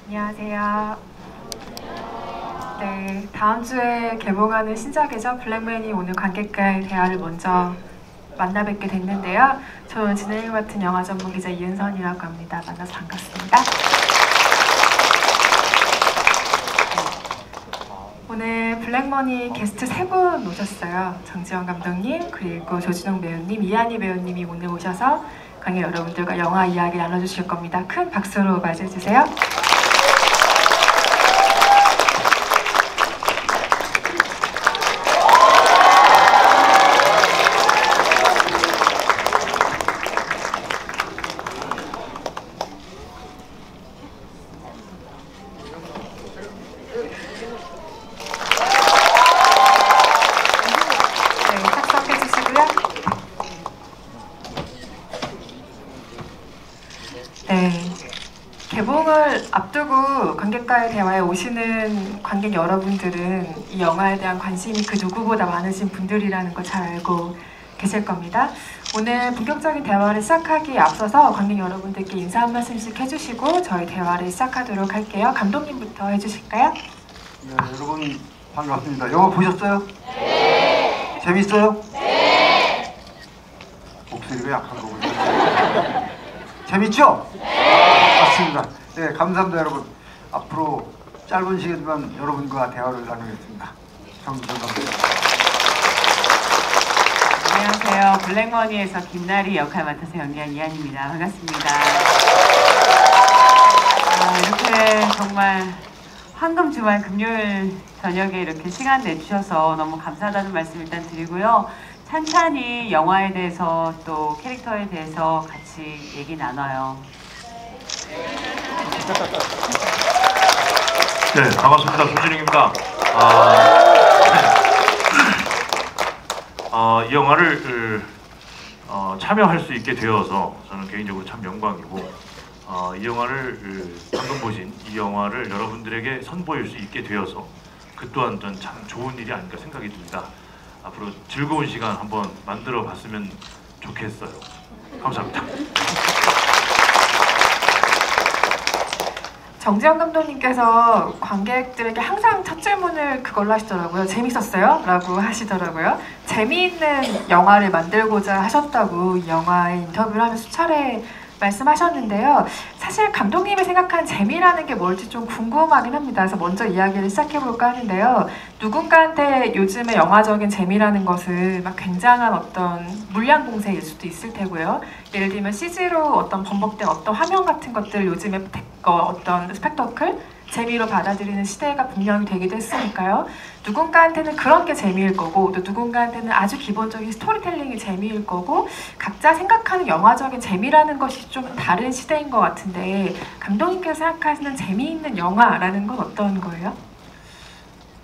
안녕하세요. 네, 다음 주에 개봉하는 신작이죠. 블랙맨이 오늘 관객과의 대화를 먼저 만나 뵙게 됐는데요. 저는 진행을 맡은 영화 전문 기자 이은선이라고 합니다. 만나서 반갑습니다. 오늘 블랙머니 게스트 3분 오셨어요. 정지원 감독님, 그리고 조진웅 배우님, 이한희 배우님이 오늘 오셔서 관객 여러분들과 영화 이야기 나눠주실 겁니다. 큰 박수로 맞이해주세요. 네, 개봉을 앞두고 관객과의 대화에 오시는 관객 여러분들은 이 영화에 대한 관심이 그 누구보다 많으신 분들이라는 걸 잘 알고 계실 겁니다. 오늘 본격적인 대화를 시작하기에 앞서서 관객 여러분들께 인사 한 말씀씩 해주시고 저희 대화를 시작하도록 할게요. 감독님부터 해주실까요? 네, 여러분 반갑습니다. 영화 보셨어요? 네! 재밌어요? 네! 목소리가 약한 거군요. 재밌죠? 네! 맞습니다. 네, 감사합니다 여러분. 앞으로 짧은 시간이지만 여러분과 대화를 나누겠습니다. 정지훈 감독님. 안녕하세요. 블랙머니에서 김나리 역할 맡아서 연기한 이한입니다. 반갑습니다. 이렇게 정말 황금 주말 금요일 저녁에 이렇게 시간 내주셔서 너무 감사하다는 말씀 일단 드리고요. 찬찬히 영화에 대해서 또 캐릭터에 대해서 같이 얘기 나눠요. 네, 반갑습니다. 조진웅입니다. 이 영화를 참여할 수 있게 되어서 저는 개인적으로 참 영광이고 이 영화를 방금 보신 이 영화를 여러분들에게 선보일 수 있게 되어서 그 또한 전 참 좋은 일이 아닌가 생각이 듭니다. 앞으로 즐거운 시간 한번 만들어 봤으면 좋겠어요. 감사합니다. 정지영 감독님께서 관객들에게 항상 첫 질문을 그걸로 하시더라고요. 재밌었어요? 라고 하시더라고요. 재미있는 영화를 만들고자 하셨다고 이 영화의 인터뷰를 하면서 수차례 말씀하셨는데요. 사실 감독님이 생각한 재미라는 게 뭘지 좀 궁금하긴 합니다. 그래서 먼저 이야기를 시작해볼까 하는데요. 누군가한테 요즘의 영화적인 재미라는 것은 막 굉장한 어떤 물량 공세일 수도 있을 테고요. 예를 들면 CG로 어떤 번복된 어떤 화면 같은 것들 요즘에 어떤 스펙터클? 재미로 받아들이는 시대가 분명히 되기도 했으니까요. 누군가한테는 그런 게 재미일 거고 또 누군가한테는 아주 기본적인 스토리텔링이 재미일 거고 각자 생각하는 영화적인 재미라는 것이 좀 다른 시대인 것 같은데 감독님께서 생각하시는 재미있는 영화라는 건 어떤 거예요?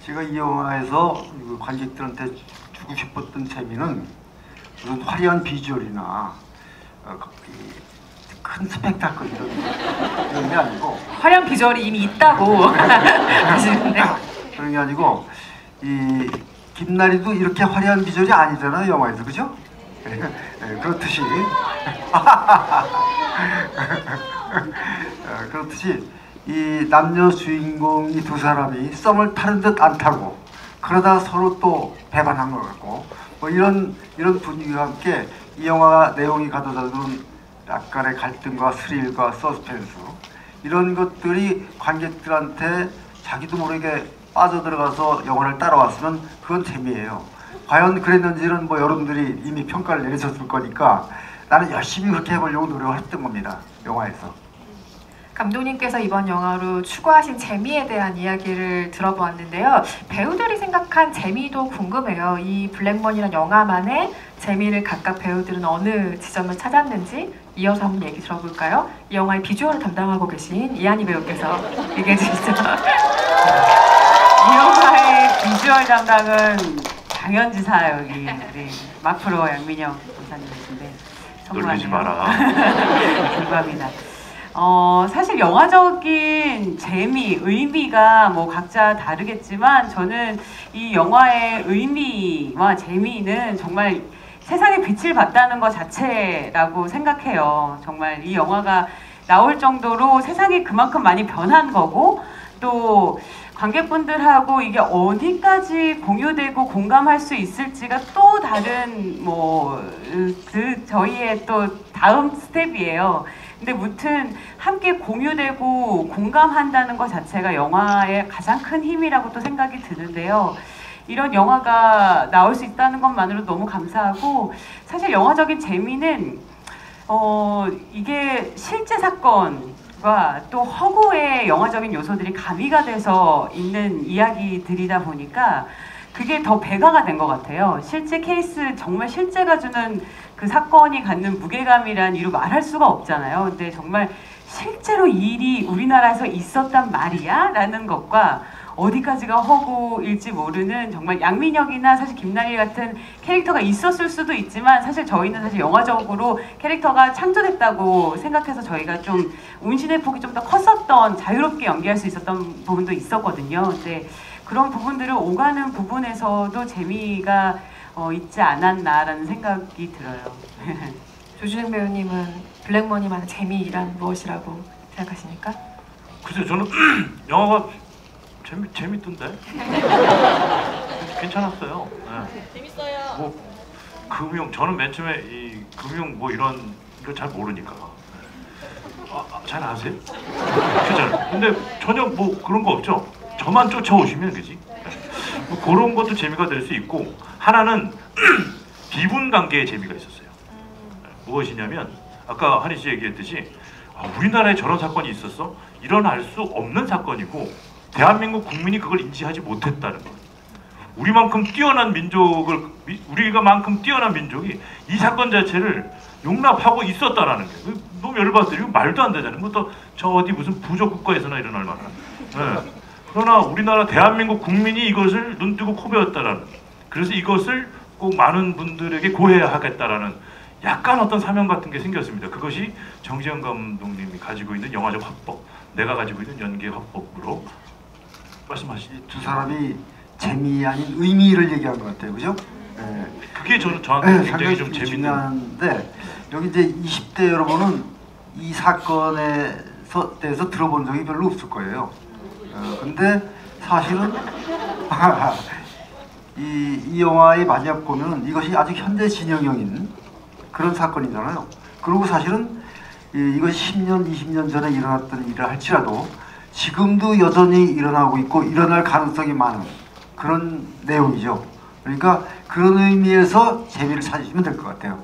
제가 이 영화에서 관객들한테 주고 싶었던 재미는 무슨 화려한 비주얼이나 큰 스펙타클 이런 게 아니고 화려한 비주얼이 이미 있다고 하시는데 그런 게 아니고 이 김나리도 이렇게 화려한 비주얼이 아니잖아요 영화에서, 그죠? 네, 그렇듯이 그렇듯이 이 남녀 주인공이 두 사람이 썸을 타는 듯 안 타고 그러다 서로 또 배반한 것 같고 뭐 이런 분위기와 함께 이 영화 내용이 가둬두는 약간의 갈등과 스릴과 서스펜스 이런 것들이 관객들한테 자기도 모르게 빠져들어가서 영화를 따라왔으면 그건 재미예요. 과연 그랬는지는 뭐 여러분들이 이미 평가를 내리셨을 거니까 나는 열심히 그렇게 해보려고 노력을 했던 겁니다. 영화에서. 감독님께서 이번 영화로 추구하신 재미에 대한 이야기를 들어보았는데요. 배우들이 생각한 재미도 궁금해요. 이 블랙머니라는 영화만의 재미를 각각 배우들은 어느 지점을 찾았는지 이어서 한번 얘기 들어볼까요? 이 영화의 비주얼을 담당하고 계신 이한희 배우께서 얘기해 주시죠. 이 영화의 비주얼 담당은 장현지사 여기 우리 마프로 양민영 본사님이신데 놀리지 마라. 죄송합니다. 사실 영화적인 재미, 의미가 뭐 각자 다르겠지만 저는 이 영화의 의미와 재미는 정말 세상에 빛을 봤다는 것 자체라고 생각해요. 정말 이 영화가 나올 정도로 세상이 그만큼 많이 변한 거고, 또 관객분들하고 이게 어디까지 공유되고 공감할 수 있을지가 또 다른 저희의 또 다음 스텝이에요. 근데 무튼 함께 공유되고 공감한다는 것 자체가 영화의 가장 큰 힘이라고 또 생각이 드는데요. 이런 영화가 나올 수 있다는 것만으로 너무 감사하고, 사실 영화적인 재미는 이게 실제 사건과 또 허구의 영화적인 요소들이 가미가 돼서 있는 이야기들이다 보니까 그게 더 배가가 된 것 같아요. 실제 케이스, 정말 실제가 주는 그 사건이 갖는 무게감이란 이루 말할 수가 없잖아요. 근데 정말 실제로 이 일이 우리나라에서 있었단 말이야? 라는 것과 어디까지가 허구일지 모르는, 정말 양민혁이나 사실 김나리 같은 캐릭터가 있었을 수도 있지만, 사실 저희는 사실 영화적으로 캐릭터가 창조됐다고 생각해서 저희가 좀 운신의 폭이 좀 더 컸었던, 자유롭게 연기할 수 있었던 부분도 있었거든요. 근데 그런 부분들을 오가는 부분에서도 재미가 있지 않았나라는 생각이 들어요. 조준행 배우님은 블랙머니만의 재미란 무엇이라고 생각하십니까? 글쎄요, 저는 영화가 재밌던데. 괜찮았어요. 네. 재밌어요. 뭐 금융, 저는 맨 처음에 이 금융 뭐 이런 걸 잘 모르니까. 잘 아세요? 진짜. 근데 전혀 뭐 그런 거 없죠. 저만 쫓아오시면 그지. 뭐 그런 것도 재미가 될 수 있고, 하나는 비분 관계의 재미가 있었어요. 무엇이냐면 아까 한희 씨 얘기했듯이 우리나라에 저런 사건이 있었어? 일어날 수 없는 사건이고 대한민국 국민이 그걸 인지하지 못했다는 거. 우리가 만큼 뛰어난 민족이 이 사건 자체를 용납하고 있었다라는 게 너무 열받아요. 이거 말도 안 되잖아요. 그것도 저 어디 무슨 부족 국가에서나 일어날 만한. 네. 그러나 우리나라 대한민국 국민이 이것을 눈뜨고 코베었다라는. 그래서 이것을 꼭 많은 분들에게 고해야 하겠다라는 약간 어떤 사명 같은 게 생겼습니다. 그것이 정지영 감독님이 가지고 있는 영화적 화법, 내가 가지고 있는 연기 화법으로 말씀하시죠. 두 사람이 재미 아닌 의미를 얘기한 것 같아요, 그죠? 네. 그게 저한테 굉장히 상당히 좀 재밌는. 중요한데, 여기 이제 20대 여러분은 이 사건에 대해서 들어본 적이 별로 없을 거예요. 근데 사실은 이 영화의 만약 보면 이것이 아직 현재 진영형인 그런 사건이잖아요. 그리고 사실은 이것이 10년, 20년 전에 일어났던 일을 할지라도 지금도 여전히 일어나고 있고 일어날 가능성이 많은 그런 내용이죠. 그러니까 그런 의미에서 재미를 찾으시면 될 것 같아요.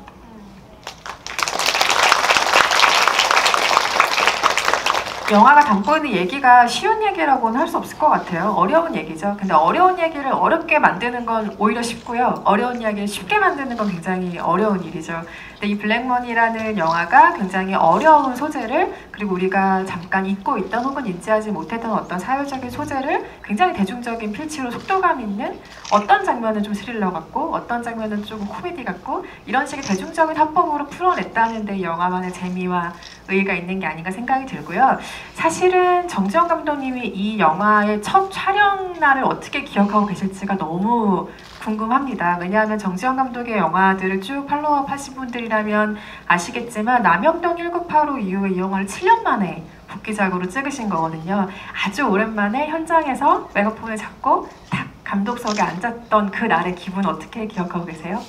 영화가 담고 있는 얘기가 쉬운 얘기라고는 할 수 없을 것 같아요. 어려운 얘기죠. 근데 어려운 얘기를 어렵게 만드는 건 오히려 쉽고요. 어려운 이야기를 쉽게 만드는 건 굉장히 어려운 일이죠. 근데 이 블랙머니라는 영화가 굉장히 어려운 소재를, 그리고 우리가 잠깐 잊고 있던 혹은 인지하지 못했던 어떤 사회적인 소재를 굉장히 대중적인 필치로 속도감 있는, 어떤 장면은 좀 스릴러 같고 어떤 장면은 조금 코미디 같고 이런 식의 대중적인 화법으로 풀어냈다는 데 영화만의 재미와 의의가 있는 게 아닌가 생각이 들고요. 사실은 정지영 감독님이 이 영화의 첫 촬영 날을 어떻게 기억하고 계실지가 너무 궁금합니다. 왜냐하면 정지영 감독의 영화들을 쭉 팔로우업 하신 분들이라면 아시겠지만 남영동 1985 이후에 이 영화를 7년 만에 복귀작으로 찍으신 거거든요. 아주 오랜만에 현장에서 메가폰을 잡고 탁 감독석에 앉았던 그 날의 기분 어떻게 기억하고 계세요?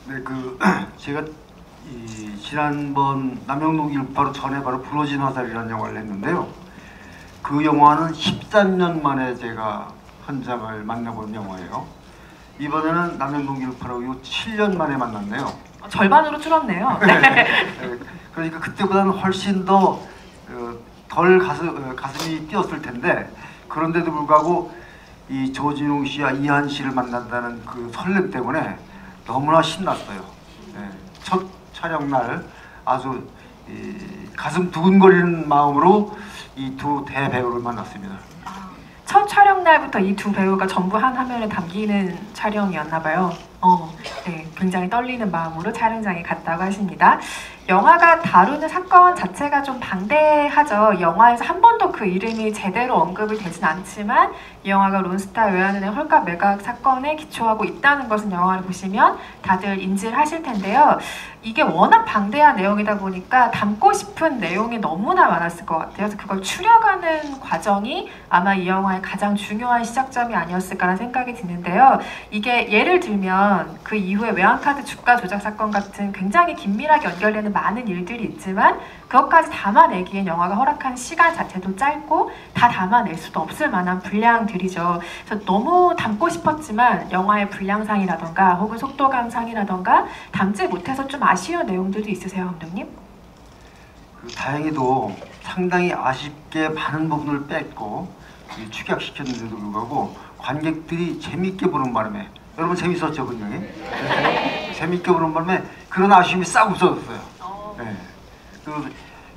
네, 제가 지난번 남영동 1985 전에 바로 부러진 화살이라는 영화를 했는데요. 그 영화는 13년 만에 제가 현장을 만나본 영화예요. 이번에는 남영동 1985 7년 만에 만났네요. 절반으로 줄었네요. 네. 그러니까 그때보다는 훨씬 더 덜 가슴이 뛰었을 텐데, 그런데도 불구하고 이 조진웅 씨와 이한 씨를 만난다는 그 설렘 때문에 너무나 신났어요. 네. 첫 촬영 날 아주 가슴 두근거리는 마음으로 이 두 대배우를 만났습니다. 첫 촬영 날부터 이 두 배우가 전부 한 화면에 담기는 촬영이었나 봐요. 네, 굉장히 떨리는 마음으로 촬영장에 갔다고 하십니다. 영화가 다루는 사건 자체가 좀 방대하죠. 영화에서 한 번도 그 이름이 제대로 언급이 되진 않지만 이 영화가 론스타 외환은행 헐값 매각 사건에 기초하고 있다는 것은 영화를 보시면 다들 인지를 하실 텐데요. 이게 워낙 방대한 내용이다 보니까 담고 싶은 내용이 너무나 많았을 것 같아요. 그래서 그걸 추려가는 과정이 아마 이 영화의 가장 중요한 시작점이 아니었을까라는 생각이 드는데요. 이게 예를 들면 그 이후에 외환카드 주가 조작 사건 같은 굉장히 긴밀하게 연결되는 많은 일들이 있지만 그것까지 담아내기엔 영화가 허락한 시간 자체도 짧고 다 담아낼 수도 없을 만한 분량들이죠. 그래서 너무 담고 싶었지만 영화의 분량상이라던가 혹은 속도감상이라던가 담지 못해서 좀 아쉬운 내용들도 있으세요, 감독님? 다행히도 상당히 아쉽게 많은 부분을 뺐고 축약시켰는데도 불구하고 관객들이 재밌게 보는 바람에, 여러분 재밌었죠, 분명히? 재밌게 보는 바람에 그런 아쉬움이 싹 없어졌어요. 네.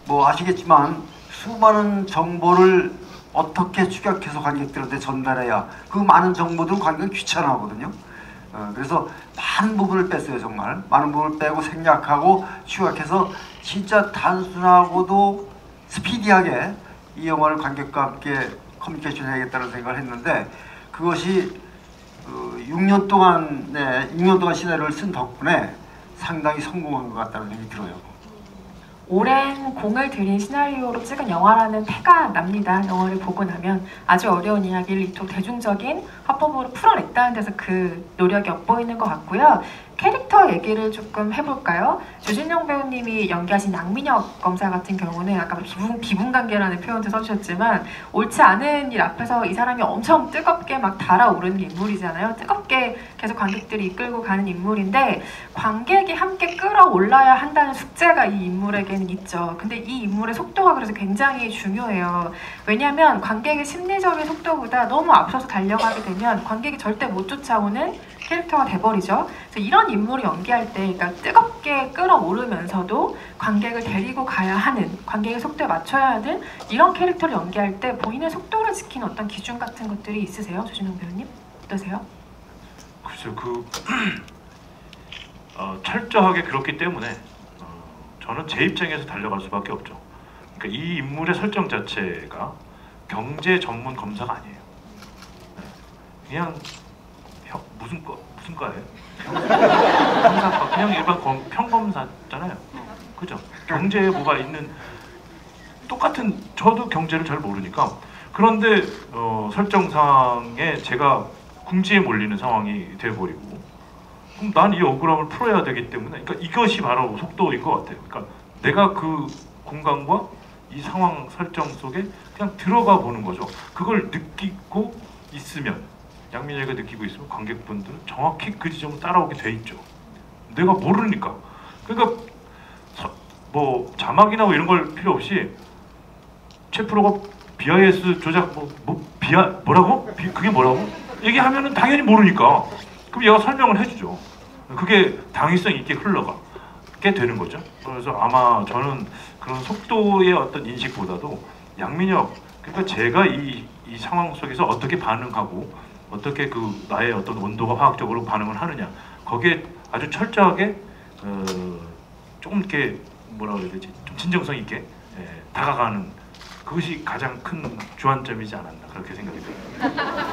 뭐 아시겠지만 수많은 정보를 어떻게 축약해서 관객들한테 전달해야 그 많은 정보들은 관객은 귀찮아하거든요. 그래서 많은 부분을 뺐어요. 정말 많은 부분을 빼고 생략하고 축약해서 진짜 단순하고도 스피디하게 이 영화를 관객과 함께 커뮤니케이션 해야겠다는 생각을 했는데 그것이 6년 동안 시나리오를 쓴 덕분에 상당히 성공한 것 같다는 생각이 들어요. 오랜 공을 들인 시나리오로 찍은 영화라는 태가 납니다. 영화를 보고 나면 아주 어려운 이야기를 이토록 대중적인 화법으로 풀어냈다는 데서 그 노력이 엿보이는 것 같고요. 캐릭터 얘기를 조금 해볼까요? 조진영 배우님이 연기하신 양민혁 검사 같은 경우는 아까 비분관계라는 표현도 써주셨지만 옳지 않은 일 앞에서 이 사람이 엄청 뜨겁게 막 달아오르는 인물이잖아요. 뜨겁게 계속 관객들이 이끌고 가는 인물인데 관객이 함께 끌어올라야 한다는 숙제가 이 인물에게는 있죠. 근데 이 인물의 속도가 그래서 굉장히 중요해요. 왜냐하면 관객의 심리적인 속도보다 너무 앞서서 달려가게 되면 관객이 절대 못 쫓아오는 캐릭터가 돼버리죠. 그래서 이런 인물을 연기할 때 그러니까 뜨겁게 끌어오르면서도 관객을 데리고 가야 하는, 관객의 속도에 맞춰야 하는 이런 캐릭터를 연기할 때 본인의 속도를 지키는 어떤 기준 같은 것들이 있으세요? 조진웅 배우님? 어떠세요? 글쎄요, 철저하게 그렇기 때문에 저는 제 입장에서 달려갈 수밖에 없죠. 그러니까 이 인물의 설정 자체가 경제 전문 검사가 아니에요. 그냥 무슨 과예요? 검사과, 그냥 일반 평검사잖아요. 그죠? 경제에 뭐가 있는 똑같은, 저도 경제를 잘 모르니까. 그런데 설정상에 제가 궁지에 몰리는 상황이 돼버리고 그럼 난 이 억울함을 풀어야 되기 때문에, 그러니까 이것이 바로 속도인 것 같아요. 그러니까 내가 그 공간과 이 상황 설정 속에 그냥 들어가 보는 거죠. 그걸 느끼고 있으면, 양민혁이가 느끼고 있으면 관객분들은 정확히 그 지점을 따라오게 돼 있죠. 내가 모르니까. 그러니까 뭐 자막이나 뭐 이런 걸 필요 없이 최프로가 BIS 조작 뭐라고? 그게 뭐라고? 얘기하면은 당연히 모르니까. 그럼 얘가 설명을 해주죠. 그게 당위성 있게 흘러가게 되는 거죠. 그래서 아마 저는 그런 속도의 어떤 인식보다도 양민혁, 그러니까 제가 이 상황 속에서 어떻게 반응하고 어떻게 그 나의 어떤 온도가 화학적으로 반응을 하느냐, 거기에 아주 철저하게 조금 이렇게 뭐라 그래야 되지, 좀 진정성 있게 다가가는, 그것이 가장 큰 주안점이지 않았나 그렇게 생각이 듭니다.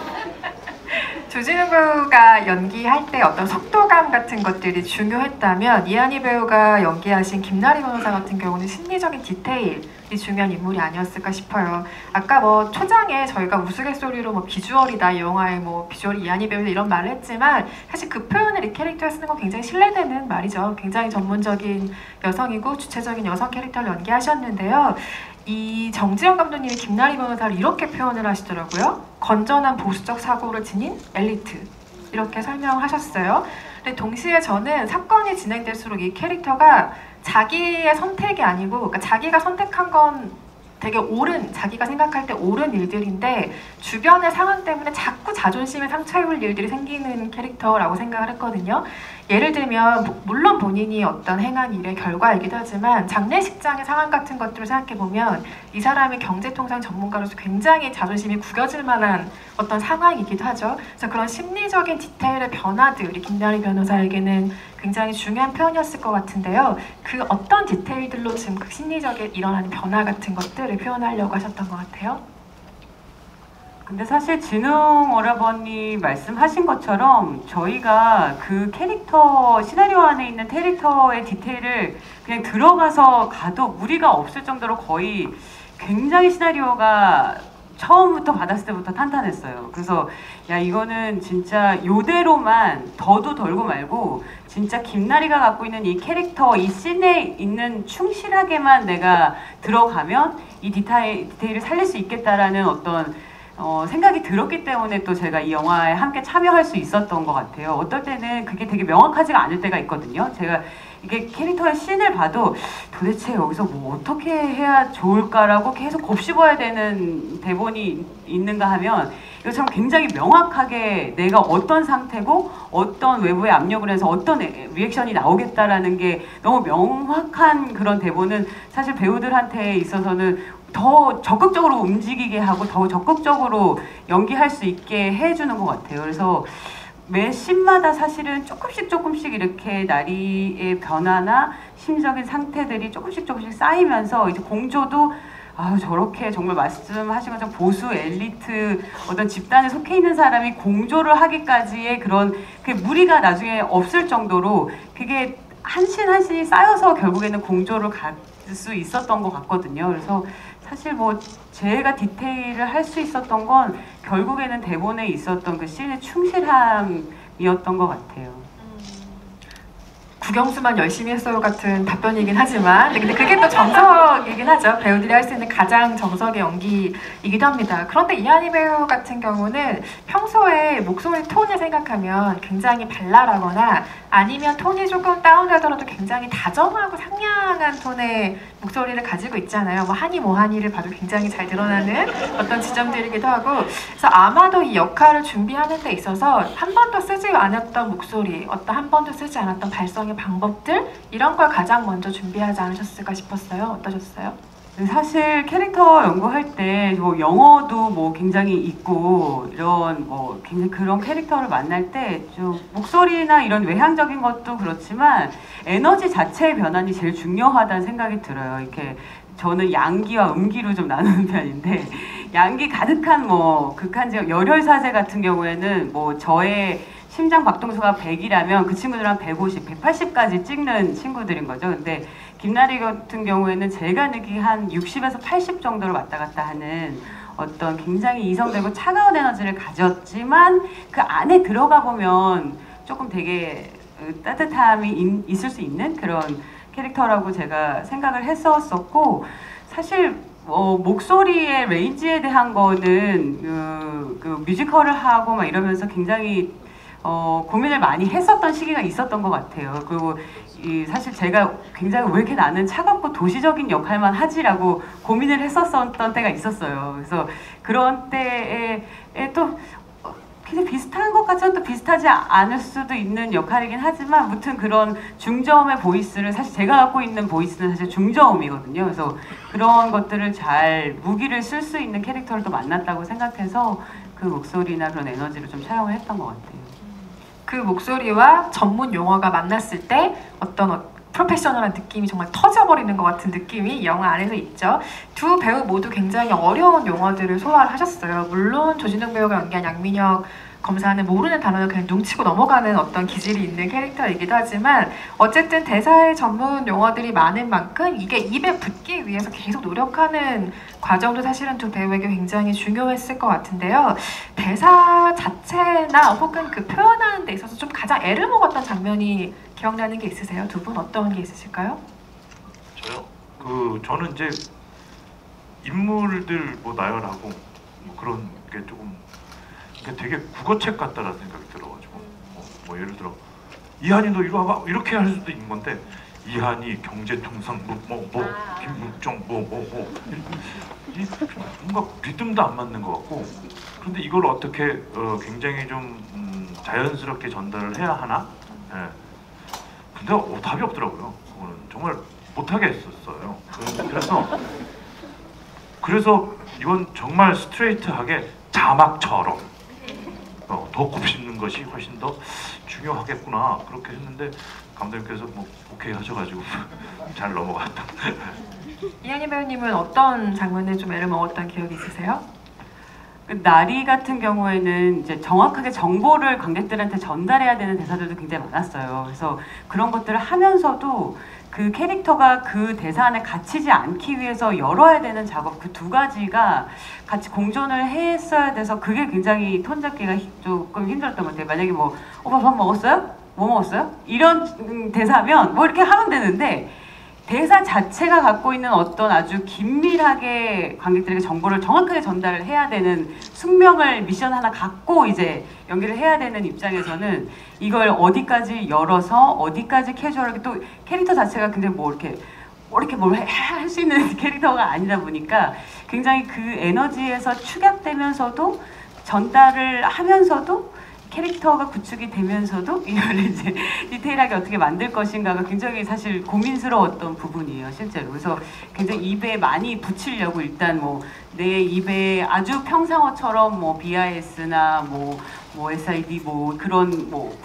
조진웅 배우가 연기할 때 어떤 속도감 같은 것들이 중요했다면 이한희 배우가 연기하신 김나리 변호사 같은 경우는 심리적인 디테일이 중요한 인물이 아니었을까 싶어요. 아까 뭐 초장에 저희가 우스갯소리로 뭐 비주얼이다, 이 영화의 뭐 비주얼이 이한희 배우다 이런 말을 했지만 사실 그 표현을 이 캐릭터에 쓰는 건 굉장히 신뢰되는 말이죠. 굉장히 전문적인 여성이고 주체적인 여성 캐릭터를 연기하셨는데요. 이 정지영 감독님이 김나리 변호사를 이렇게 표현을 하시더라고요. 건전한 보수적 사고를 지닌 엘리트, 이렇게 설명하셨어요. 근데 동시에 저는 사건이 진행될수록 이 캐릭터가 자기의 선택이 아니고, 그러니까 자기가 선택한 건 되게 자기가 생각할 때 옳은 일들인데 주변의 상황 때문에 자꾸 자존심에 상처 입을 일들이 생기는 캐릭터라고 생각을 했거든요. 예를 들면 물론 본인이 어떤 행한 일의 결과이기도 하지만 장례식장의 상황 같은 것들을 생각해보면 이 사람이 경제통상 전문가로서 굉장히 자존심이 구겨질 만한 어떤 상황이기도 하죠. 그래서 그런 심리적인 디테일의 변화들이 김나리 변호사에게는 굉장히 중요한 표현이었을 것 같은데요. 그 어떤 디테일들로 지금 그 심리적인 일어나는 변화 같은 것들을 표현하려고 하셨던 것 같아요? 근데 사실 진웅 오라버니 말씀하신 것처럼 저희가 그 캐릭터 시나리오 안에 있는 캐릭터의 디테일을 그냥 들어가서 가도 무리가 없을 정도로 거의 굉장히 시나리오가 처음부터 받았을 때부터 탄탄했어요. 그래서 야 이거는 진짜 요대로만 더도 덜고 말고 진짜 김나리가 갖고 있는 이 캐릭터 이 씬에 있는 충실하게만 내가 들어가면 이 디테일을 살릴 수 있겠다라는 어떤 생각이 들었기 때문에 또 제가 이 영화에 함께 참여할 수 있었던 것 같아요. 어떨 때는 그게 되게 명확하지가 않을 때가 있거든요. 제가 이게 캐릭터의 씬을 봐도 도대체 여기서 뭐 어떻게 해야 좋을까라고 계속 곱씹어야 되는 대본이 있는가 하면 이거 참 굉장히 명확하게 내가 어떤 상태고 어떤 외부의 압력을 해서 어떤 리액션이 나오겠다라는 게 너무 명확한 그런 대본은 사실 배우들한테 있어서는 더 적극적으로 움직이게 하고 더 적극적으로 연기할 수 있게 해주는 것 같아요. 그래서 매 씬마다 사실은 조금씩 이렇게 나리의 변화나 심적인 상태들이 조금씩 쌓이면서 이제 공조도 저렇게 정말 말씀하신 것처럼 보수 엘리트 어떤 집단에 속해 있는 사람이 공조를 하기까지의 그런 그 무리가 나중에 없을 정도로 그게 한 씬이 쌓여서 결국에는 공조를 갈 수 있었던 것 같거든요. 그래서 사실 뭐 제가 디테일을 할 수 있었던 건 결국에는 대본에 있었던 그 씬의 충실함이었던 것 같아요. 국영수만 열심히 했어요 같은 답변이긴 하지만 근데 그게 또 정석이긴 하죠. 배우들이 할 수 있는 가장 정석의 연기이기도 합니다. 그런데 이한희 배우 같은 경우는 평소에 목소리 톤을 생각하면 굉장히 발랄하거나 아니면 톤이 조금 다운되더라도 굉장히 다정하고 상냥한 톤의 목소리를 가지고 있잖아요. 뭐 하니 뭐하니를 봐도 굉장히 잘 드러나는 어떤 지점들이기도 하고 그래서 아마도 이 역할을 준비하는 데 있어서 한 번도 쓰지 않았던 목소리 어떤 한 번도 쓰지 않았던 발성의 방법들 이런 걸 가장 먼저 준비하지 않으셨을까 싶었어요. 어떠셨어요? 사실 캐릭터 연구할 때 뭐 영어도 뭐 굉장히 있고 이런 뭐 굉장히 그런 캐릭터를 만날 때 좀 목소리나 이런 외향적인 것도 그렇지만 에너지 자체의 변환이 제일 중요하다는 생각이 들어요. 이렇게 저는 양기와 음기로 좀 나누는 편인데 양기 가득한 뭐 극한지역 열혈사제 같은 경우에는 뭐 저의 심장 박동수가 100이라면 그 친구들은 한 150, 180까지 찍는 친구들인 거죠. 근데 김나리 같은 경우에는 제가 느끼기 한 60에서 80 정도로 왔다 갔다 하는 어떤 굉장히 이성되고 차가운 에너지를 가졌지만 그 안에 들어가 보면 조금 되게 따뜻함이 있을 수 있는 그런 캐릭터라고 제가 생각을 했었고 사실 목소리의 레인지에 대한 거는 그 뮤지컬을 하고 막 이러면서 굉장히 고민을 많이 했었던 시기가 있었던 것 같아요. 그리고 사실 제가 굉장히 왜 이렇게 나는 차갑고 도시적인 역할만 하지라고 고민을 했었던 때가 있었어요. 그래서 그런 때에 또 굉장히 비슷한 것 같지만 또 비슷하지 않을 수도 있는 역할이긴 하지만 무튼 그런 중저음의 보이스를 사실 제가 갖고 있는 보이스는 사실 중저음이거든요. 그래서 그런 것들을 잘 무기를 쓸 수 있는 캐릭터를 또 만났다고 생각해서 그 목소리나 그런 에너지를 좀 사용을 했던 것 같아요. 그 목소리와 전문 용어가 만났을 때 어떤 프로페셔널한 느낌이 정말 터져버리는 것 같은 느낌이 이 영화 안에서 있죠. 두 배우 모두 굉장히 어려운 용어들을 소화를 하셨어요. 물론 조진웅 배우가 연기한 양민혁 검사는 모르는 단어를 그냥 눈치고 넘어가는 어떤 기질이 있는 캐릭터이기도 하지만 어쨌든 대사의 전문 용어들이 많은 만큼 이게 입에 붙기 위해서 계속 노력하는 과정도 사실은 두 배우에게 굉장히 중요했을 것 같은데요. 대사 자체나 혹은 그 표현하는 데 있어서 좀 가장 애를 먹었던 장면이 기억나는 게 있으세요? 두 분 어떤 게 있으실까요? 저요? 저는 이제 인물들 뭐 나열하고 뭐 그런 게 조금 되게 국어책 같다라는 생각이 들어가지고 뭐 예를 들어 이한이 너 이리 와봐 이렇게 할 수도 있는 건데 이한이 경제통상 김묵정 뭔가 리듬도 안 맞는 것 같고 그런데 이걸 어떻게 굉장히 좀 자연스럽게 전달을 해야 하나? 예. 근데 답이 없더라고요. 그거는 정말 못하게 했었어요. 그래서 이건 정말 스트레이트하게 자막처럼 더 곱씹는 것이 훨씬 더 중요하겠구나 그렇게 했는데 감독님께서 뭐 오케이 하셔가지고 잘 넘어갔다. 이한희 배우님은 어떤 장면에 좀 애를 먹었던 기억이 있으세요? 그 나리 같은 경우에는 이제 정확하게 정보를 관객들한테 전달해야 되는 대사들도 굉장히 많았어요. 그래서 그런 것들을 하면서도 그 캐릭터가 그 대사 안에 갇히지 않기 위해서 열어야 되는 작업 그 두 가지가 같이 공존을 했어야 돼서 그게 굉장히 톤 잡기가 조금 힘들었던 것 같아요. 만약에 뭐 오빠 밥 먹었어요? 뭐 먹었어요? 이런 대사면 뭐 이렇게 하면 되는데 대사 자체가 갖고 있는 어떤 아주 긴밀하게 관객들에게 정보를 정확하게 전달을 해야 되는 숙명을 미션 하나 갖고 이제 연기를 해야 되는 입장에서는 이걸 어디까지 열어서 어디까지 캐주얼하게 또 캐릭터 자체가 근데 뭐 이렇게 뭘 할 수 있는 캐릭터가 아니다 보니까 굉장히 그 에너지에서 축약되면서도 전달을 하면서도 캐릭터가 구축이 되면서도 이걸 이제 디테일하게 어떻게 만들 것인가가 굉장히 사실 고민스러웠던 부분이에요, 실제로. 그래서 굉장히 입에 많이 붙이려고 일단 뭐 내 입에 아주 평상어처럼 뭐 BIS나 뭐 SID 뭐 그런 뭐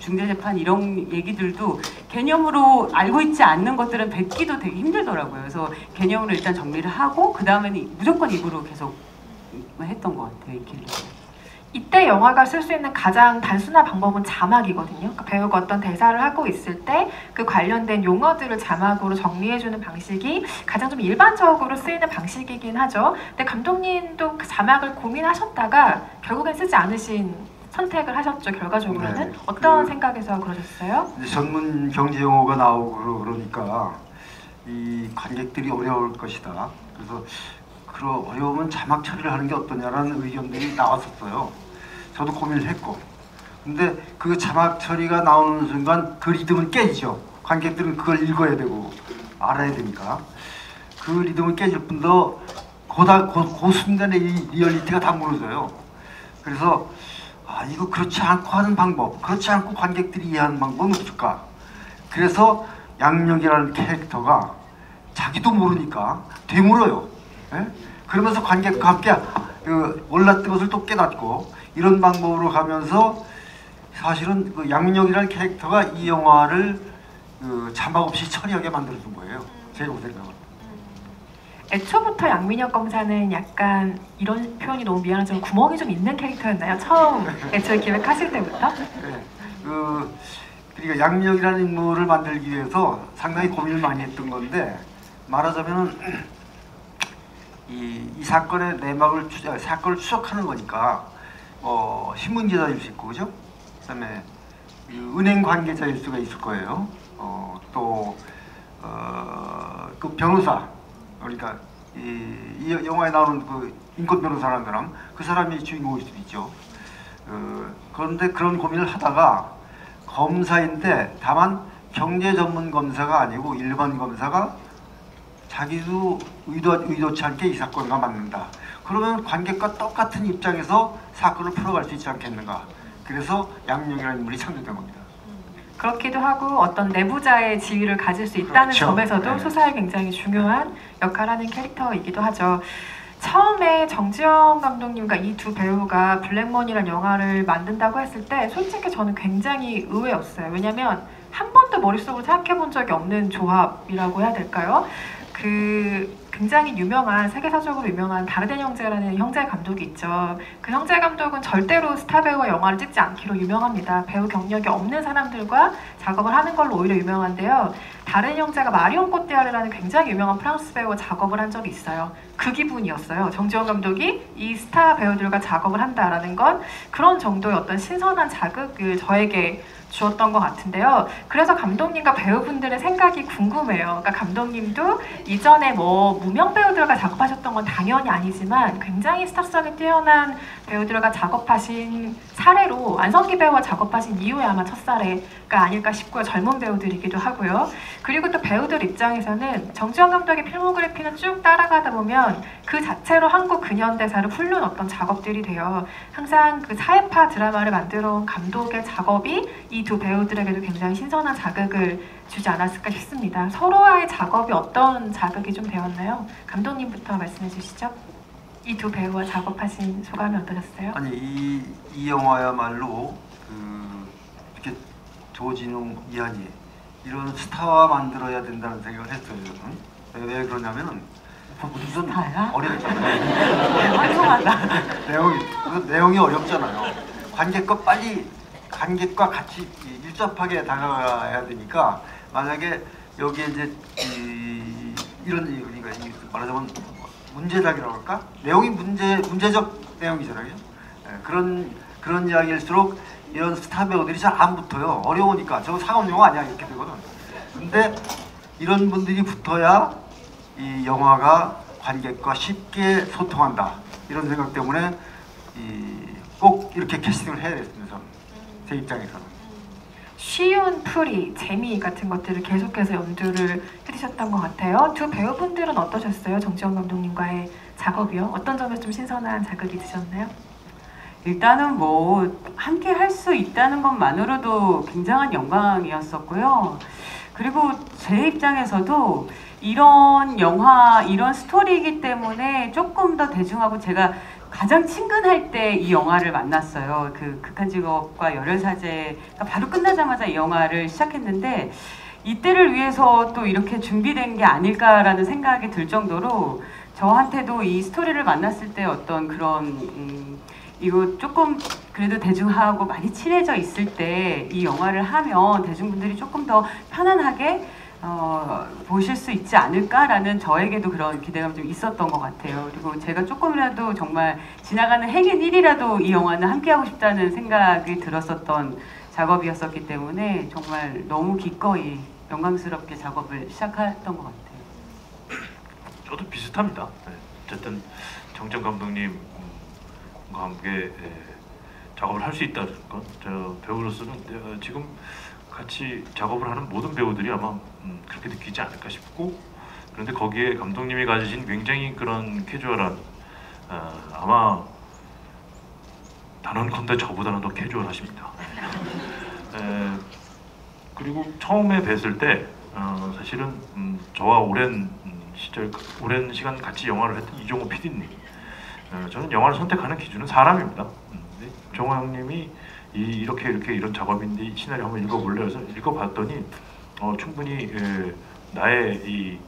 중재재판 이런 얘기들도 개념으로 알고 있지 않는 것들은 뱉기도 되게 힘들더라고요. 그래서 개념으로 일단 정리를 하고 그 다음에는 무조건 입으로 계속 했던 것 같아요, 이 길이. 이때 영화가 쓸 수 있는 가장 단순한 방법은 자막이거든요. 그러니까 배우가 어떤 대사를 하고 있을 때 그 관련된 용어들을 자막으로 정리해주는 방식이 가장 좀 일반적으로 쓰이는 방식이긴 하죠. 근데 감독님도 그 자막을 고민하셨다가 결국엔 쓰지 않으신 선택을 하셨죠. 결과적으로는. 네, 어떤 생각에서 그러셨어요? 전문 경제 용어가 나오고 그러니까 이 관객들이 어려울 것이다. 그래서 그런 어려우면 자막 처리를 하는 게 어떠냐라는 의견들이 나왔었어요. 저도 고민을 했고, 근데 그 자막 처리가 나오는 순간 그 리듬은 깨지죠. 관객들은 그걸 읽어야 되고 알아야 되니까 그 리듬은 깨질 뿐더 그 순간에 이 리얼리티가 다 무너져요. 그래서 이거 그렇지 않고 하는 방법, 그렇지 않고 관객들이 이해하는 방법은 없을까? 그래서 양력이라는 캐릭터가 자기도 모르니까 되물어요. 예? 그러면서 관객과 함께 몰랐던 것을 또 깨닫고 이런 방법으로 가면서 사실은 그 양력이라는 캐릭터가 이 영화를 자막 없이 처리하게 만들어준 거예요. 제가 생각은. 애초부터 양민혁 검사는 약간 이런 표현이 너무 미안하지만 구멍이 좀 있는 캐릭터였나요? 처음 애초에 기획하실 때부터? 네. 그러니까 양력이라는 인물을 만들기 위해서 상당히 고민을 많이 했던 건데 말하자면은 이 사건의 내막을 사건을 추적하는 거니까 신문기자일 수 있고 그죠? 그다음에 은행 관계자일 수가 있을 거예요. 그 변호사 그러니까 이 영화에 나오는 그 인권 변호사라는 사람 그 사람이 주인공일 수도 있죠. 그런데 그런 고민을 하다가 검사인데 다만 경제 전문 검사가 아니고 일반 검사가 자기도 의도치 않게 이 사건과 맞는다. 그러면 관객과 똑같은 입장에서 사건을 풀어갈 수 있지 않겠는가. 그래서 양력이라는 인물이 창조된 겁니다. 그렇기도 하고 어떤 내부자의 지위를 가질 수 있다는 그렇죠. 점에서도 네. 소사에 굉장히 중요한 역할을 하는 캐릭터이기도 하죠. 처음에 정지영 감독님과 이 두 배우가 블랙머니라는 영화를 만든다고 했을 때 솔직히 저는 굉장히 의외였어요. 왜냐면 한 번도 머릿속으로 생각해 본 적이 없는 조합이라고 해야 될까요? 굉장히 유명한 세계사적으로 유명한 다르덴 형제라는 형제 감독이 있죠. 그 형제 감독은 절대로 스타 배우와 영화를 찍지 않기로 유명합니다. 배우 경력이 없는 사람들과 작업을 하는 걸로 오히려 유명한데요. 다른 형제가 마리온 코티아르라는 굉장히 유명한 프랑스 배우와 작업을 한 적이 있어요. 그 기분이었어요. 정지영 감독이 이 스타 배우들과 작업을 한다라는 건 그런 정도의 어떤 신선한 자극을 저에게 주었던 것 같은데요. 그래서 감독님과 배우분들의 생각이 궁금해요. 그러니까 감독님도 이전에 뭐 무명 배우들과 작업하셨던 건 당연히 아니지만 굉장히 스타성이 뛰어난 배우들과 작업하신 사례로 안성기 배우와 작업하신 이후에 아마 첫 사례가 아닐까 싶고요. 젊은 배우들이기도 하고요. 그리고 또 배우들 입장에서는 정지영 감독의 필모그래피는 쭉 따라가다 보면 그 자체로 한국 근현대사를 훑는 어떤 작업들이 돼요. 항상 그 사회파 드라마를 만들어 온 감독의 작업이 이 두 배우들에게도 굉장히 신선한 자극을 주지 않았을까 싶습니다. 서로와의 작업이 어떤 자극이 좀 되었나요? 감독님부터 말씀해 주시죠. 이 두 배우와 작업하신 소감이 어떠셨어요? 아니 이 영화야말로 이렇게 조진웅, 이한이 이런 스타와 만들어야 된다는 생각을 했어요. 저는. 왜 그러냐면은 우선 스타야? 어렸잖아요. 환송하다. 내가 그리고 내용이 어렵잖아요. 관객과 같이 밀접하게 다가가야 되니까 만약에 여기에 이제 이런 그러니까 말하자면 문제작이라고 할까? 내용이 문제적 내용이잖아요. 예, 그런 이야기일수록 이런 스타 배우들이 잘 안 붙어요. 어려우니까 저거 상업 영화 아니야 이렇게 되거든. 근데 이런 분들이 붙어야 이 영화가 관객과 쉽게 소통한다 이런 생각 때문에 꼭 이렇게 캐스팅을 해야 됐습니다. 저는 제 입장에서는. 쉬운 풀이, 재미 같은 것들을 계속해서 연주를 해주셨던 것 같아요. 두 배우분들은 어떠셨어요? 정지영 감독님과의 작업이요? 어떤 점에서 좀 신선한 자극이 드셨나요? 일단은 뭐 함께 할 수 있다는 것만으로도 굉장한 영광이었었고요. 그리고 제 입장에서도 이런 영화, 이런 스토리이기 때문에 조금 더 대중하고 제가 가장 친근할 때 이 영화를 만났어요. 그 극한직업과 열혈사제가 바로 끝나자마자 이 영화를 시작했는데 이때를 위해서 또 이렇게 준비된 게 아닐까라는 생각이 들 정도로 저한테도 이 스토리를 만났을 때 어떤 그런 이거 조금 그래도 대중하고 많이 친해져 있을 때 이 영화를 하면 대중분들이 조금 더 편안하게 보실 수 있지 않을까라는 저에게도 그런 기대감이 좀 있었던 것 같아요. 그리고 제가 조금이라도 정말 지나가는 행인 1이라도 이 영화는 함께하고 싶다는 생각이 들었었던 작업이었었기 때문에 정말 너무 기꺼이 영광스럽게 작업을 시작했던 것 같아요. 저도 비슷합니다. 네. 어쨌든 정정 감독님과 함께 작업을 할 수 있다는 건 저 배우로서는 지금 같이 작업을 하는 모든 배우들이 아마 그렇게 느끼지 않을까 싶고, 그런데 거기에 감독님이 가지신 굉장히 그런 캐주얼한 아마 단언컨대 저보다는 더 캐주얼하십니다. 그리고 처음에 뵀을 때 사실은 저와 오랜 시간 같이 영화를 했던 이종호 PD님, 저는 영화를 선택하는 기준은 사람입니다. 종호 형님이 이렇게 이런 작업인데 이 시나리오 한번 읽어볼래 해서 읽어봤더니 충분히 나의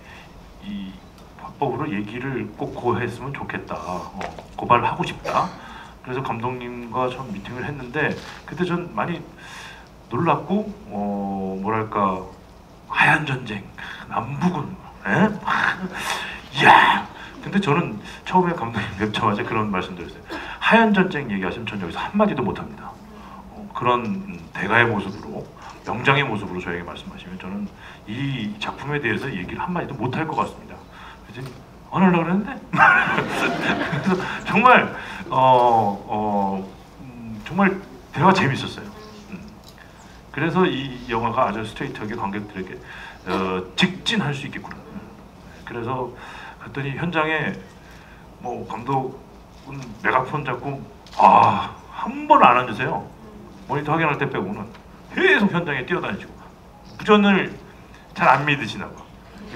이 화법으로 얘기를 꼭 고했으면 좋겠다, 고발을 하고 싶다. 그래서 감독님과 처음 미팅을 했는데 그때 전 많이 놀랍고 뭐랄까 하얀 전쟁, 남북은, 이야. 근데 저는 처음에 감독님 뵙자마자 그런 말씀드렸어요. 하얀 전쟁 얘기하시면 전 여기서 한 마디도 못합니다. 그런 대가의 모습으로, 명장의 모습으로 저에게 말씀하시면 저는 이 작품에 대해서 얘기를 한 마디도 못할 것 같습니다. 그래서 안 하려고 그랬는데 그래서 정말 정말 대화가 재밌었어요. 그래서 이 영화가 아주 스트레이트하게 관객들에게 직진할 수 있겠구나. 그래서 갔더니 현장에 뭐 감독은 메가폰 잡고 한 번 안 앉으세요. 모니터 확인할 때 빼고는 계속 현장에 뛰어다니시고 무전을 잘 안 믿으시나 봐.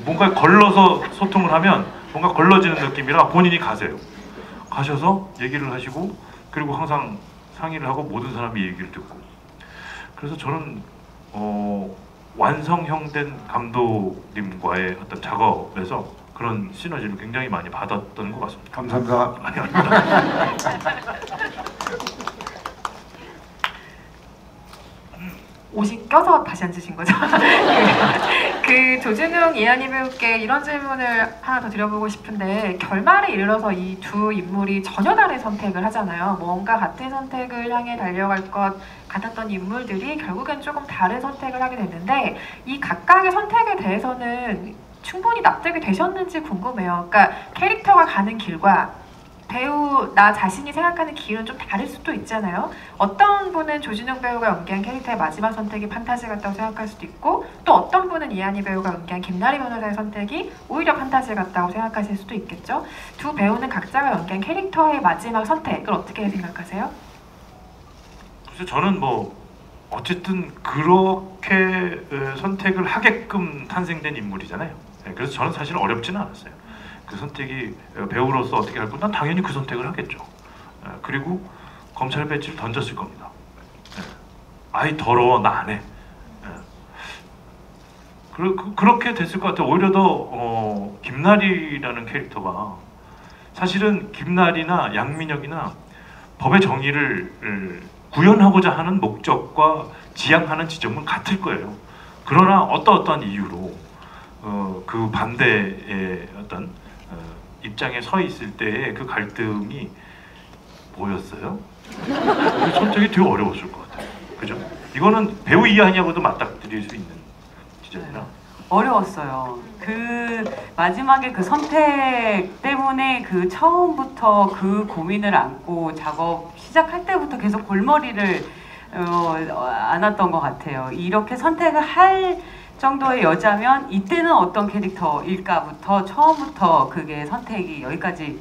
뭔가 걸러서 소통을 하면 뭔가 걸러지는 느낌이라 본인이 가세요. 가셔서 얘기를 하시고 그리고 항상 상의를 하고 모든 사람이 얘기를 듣고. 그래서 저는 완성형된 감독님과의 어떤 작업에서 그런 시너지를 굉장히 많이 받았던 것 같습니다. 감사합니다. 아니, 아닙니다. 옷이 껴서 다시 앉으신 거죠? 그 조준웅, 이한희 배우께 이런 질문을 하나 더 드려보고 싶은데 결말에 이르러서 이 두 인물이 전혀 다른 선택을 하잖아요. 뭔가 같은 선택을 향해 달려갈 것 같았던 인물들이 결국엔 조금 다른 선택을 하게 됐는데 이 각각의 선택에 대해서는 충분히 납득이 되셨는지 궁금해요. 그러니까 캐릭터가 가는 길과 배우 나 자신이 생각하는 길은 좀 다를 수도 있잖아요. 어떤 분은 조준웅 배우가 연기한 캐릭터의 마지막 선택이 판타지 같다고 생각할 수도 있고 또 어떤 분은 이한희 배우가 연기한 김나리 변호사의 선택이 오히려 판타지 같다고 생각하실 수도 있겠죠. 두 배우는 각자가 연기한 캐릭터의 마지막 선택을 어떻게 생각하세요? 그래서 저는 뭐 어쨌든 그렇게 선택을 하게끔 탄생된 인물이잖아요. 그래서 저는 사실 어렵지는 않았어요. 그 선택이 배우로서 어떻게 할 건 난 당연히 그 선택을 하겠죠. 그리고 검찰 배지를 던졌을 겁니다. 아이 더러워 나 안 해. 그렇게 됐을 것 같아요. 오히려 더 김나리라는 캐릭터가 사실은 김나리나 양민혁이나 법의 정의를 구현하고자 하는 목적과 지향하는 지점은 같을 거예요. 그러나 어떠한 이유로 그 반대의 어떤 입장에 서 있을 때의 그 갈등이 뭐였어요? 선택이 되게 어려웠을 것 같아요. 그죠? 이거는 배우 이하냐고도 맞닥뜨릴 수 있는 지점이라. 어려웠어요. 그 마지막에 그 선택 때문에 그 처음부터 그 고민을 안고 작업 시작할 때부터 계속 골머리를 안았던 것 같아요. 이렇게 선택을 할 정도의 여자면 이때는 어떤 캐릭터일까부터 처음부터 그게 선택이 여기까지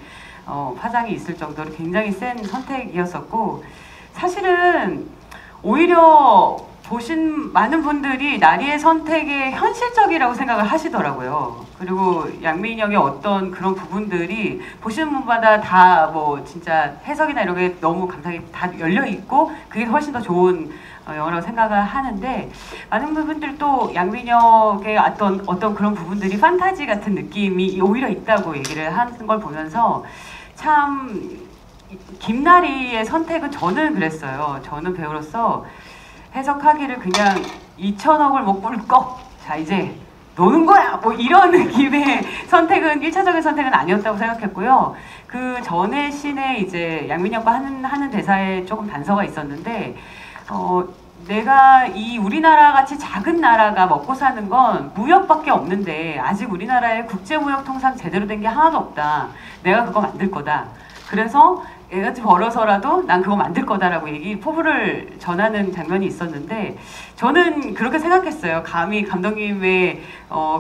파장이 있을 정도로 굉장히 센 선택이었었고, 사실은 오히려 보신 많은 분들이 나리의 선택에 현실적이라고 생각을 하시더라고요. 그리고 양민혁의 어떤 그런 부분들이 보시는 분마다 다 뭐 진짜 해석이나 이런 게 너무 감상이 다 열려 있고 그게 훨씬 더 좋은 영화라고 생각을 하는데, 많은 분들이 또 양민혁의 어떤 그런 부분들이 판타지 같은 느낌이 오히려 있다고 얘기를 하는 걸 보면서 참 김나리의 선택은 저는 그랬어요. 저는 배우로서 해석하기를 그냥 2천억을 뭐 꿀꺽 자 이제 노는 거야 뭐 이런 느낌의 선택은 1차적인 선택은 아니었다고 생각했고요. 그 전에 씬에 이제 양민혁과 하는 대사에 조금 단서가 있었는데, 내가 이 우리나라 같이 작은 나라가 먹고 사는 건 무역밖에 없는데 아직 우리나라에 국제무역 통상 제대로 된 게 하나도 없다. 내가 그거 만들 거다. 그래서 애같이 벌어서라도 난 그거 만들 거다라고 포부를 전하는 장면이 있었는데, 저는 그렇게 생각했어요. 감히 감독님의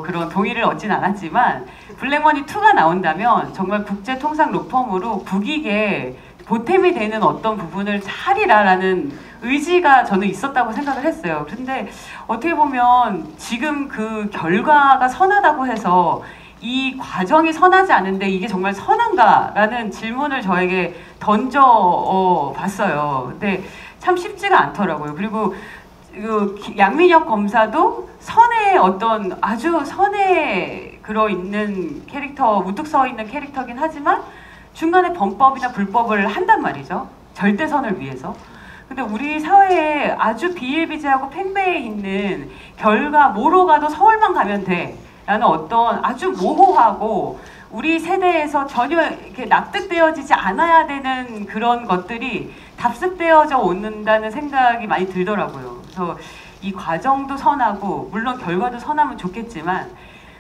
그런 동의를 얻진 않았지만 블랙머니 2가 나온다면 정말 국제 통상 로펌으로 국익에 보탬이 되는 어떤 부분을 하리라라는 의지가 저는 있었다고 생각을 했어요. 근데 어떻게 보면 지금 그 결과가 선하다고 해서 이 과정이 선하지 않은데 이게 정말 선한가라는 질문을 저에게 던져 봤어요. 근데 참 쉽지가 않더라고요. 그리고 그 양민혁 검사도 선의 어떤 아주 선에 들어 있는 캐릭터, 우뚝 서 있는 캐릭터긴 하지만 중간에 범법이나 불법을 한단 말이죠. 절대선을 위해서. 근데 우리 사회에 아주 비일비재하고 팽배해 있는 결과 뭐로 가도 서울만 가면 돼 라는 어떤 아주 모호하고 우리 세대에서 전혀 이렇게 납득되어지지 않아야 되는 그런 것들이 답습되어져 온다는 생각이 많이 들더라고요. 그래서 이 과정도 선하고 물론 결과도 선하면 좋겠지만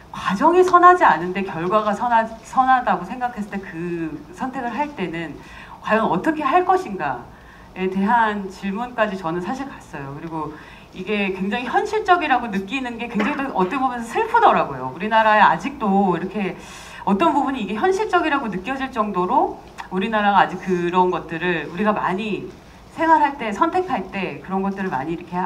과정이 선하지 않은데 결과가 선하다고 생각했을 때 그 선택을 할 때는 과연 어떻게 할 것인가에 대한 질문까지 저는 사실 갔어요. 그리고 이게 굉장히 현실적이라고 느끼는 게 굉장히 어떻게 보면 슬프더라고요. 우리나라에 아직도 이렇게 어떤 부분이 이게 현실적이라고 느껴질 정도로 우리나라가 아직 그런 것들을 우리가 많이 생활할 때, 선택할 때 그런 것들을 많이 이렇게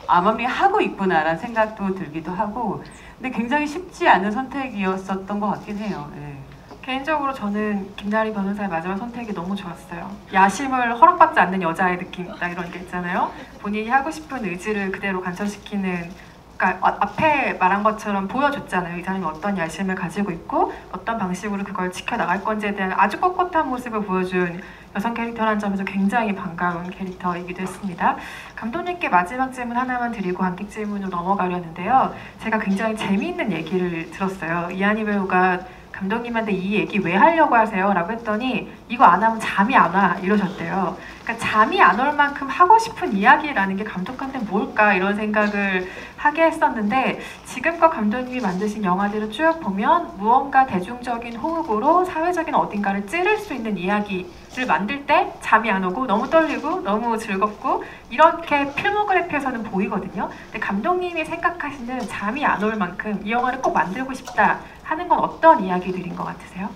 암암리하고 있구나라는 생각도 들기도 하고, 근데 굉장히 쉽지 않은 선택이었었던 것 같긴 해요. 네. 개인적으로 저는 김나리 변호사의 마지막 선택이 너무 좋았어요. 야심을 허락받지 않는 여자의 느낌 있다 이런 게 있잖아요. 본인이 하고 싶은 의지를 그대로 관철시키는, 그러니까 앞에 말한 것처럼 보여줬잖아요. 이 사람이 어떤 야심을 가지고 있고 어떤 방식으로 그걸 지켜나갈 건지에 대한 아주 꼿꼿한 모습을 보여준 여성 캐릭터라는 점에서 굉장히 반가운 캐릭터이기도 했습니다. 감독님께 마지막 질문 하나만 드리고 관객 질문으로 넘어가려는데요. 제가 굉장히 재미있는 얘기를 들었어요. 이한희 배우가 감독님한테 이 얘기 왜 하려고 하세요? 라고 했더니 이거 안 하면 잠이 안 와 이러셨대요. 그러니까 잠이 안 올 만큼 하고 싶은 이야기라는 게 감독한테 뭘까 이런 생각을 하게 했었는데, 지금껏 감독님이 만드신 영화들을 쭉 보면 무언가 대중적인 호흡으로 사회적인 어딘가를 찌를 수 있는 이야기를 만들 때 잠이 안 오고 너무 떨리고 너무 즐겁고 이렇게 필모그래피에서는 보이거든요. 근데 감독님이 생각하시는 잠이 안 올 만큼 이 영화를 꼭 만들고 싶다 하는 건 어떤 이야기들인 것 같으세요?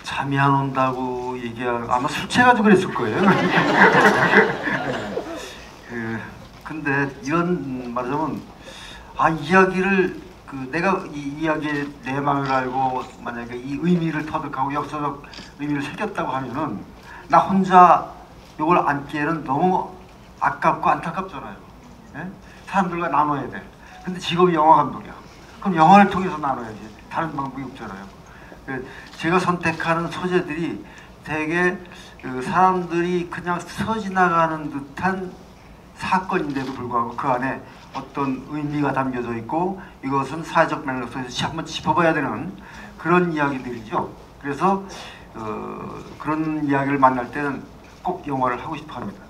잠이 안 온다고 얘기하면 아마 술 취해가지고 그랬을 거예요. 근데 이런 말하자면 이야기를 내가 이 이야기의 내막을 알고 만약에 이 의미를 터득하고 역사적 의미를 새겼다고 하면은 나 혼자 이걸 안기에는 너무 아깝고 안타깝잖아요. 예? 사람들과 나눠야 돼. 근데 직업이 영화 감독이야. 그럼 영화를 통해서 나눠야지. 다른 방법이 없잖아요. 제가 선택하는 소재들이 되게 그 사람들이 그냥 스쳐 지나가는 듯한 사건인데도 불구하고 그 안에 어떤 의미가 담겨져 있고 이것은 사회적 맥락 속에서 한번 짚어봐야 되는 그런 이야기들이죠. 그래서 그런 이야기를 만날 때는 꼭 영화를 하고 싶어 합니다.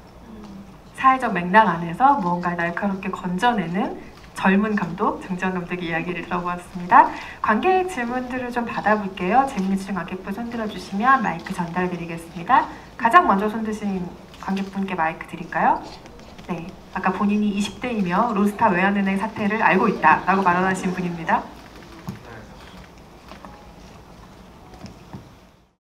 사회적 맥락 안에서 무언가 날카롭게 건져내는 젊은 감독, 정지원 감독의 이야기를 들어보았습니다. 관객 질문들을 좀 받아볼게요. 재미있으신 관객분 손들어 주시면 마이크 전달드리겠습니다. 가장 먼저 손드신 관객분께 마이크 드릴까요? 네, 아까 본인이 20대이며 론스타 외환은행 사태를 알고 있다라고 발언하신 분입니다.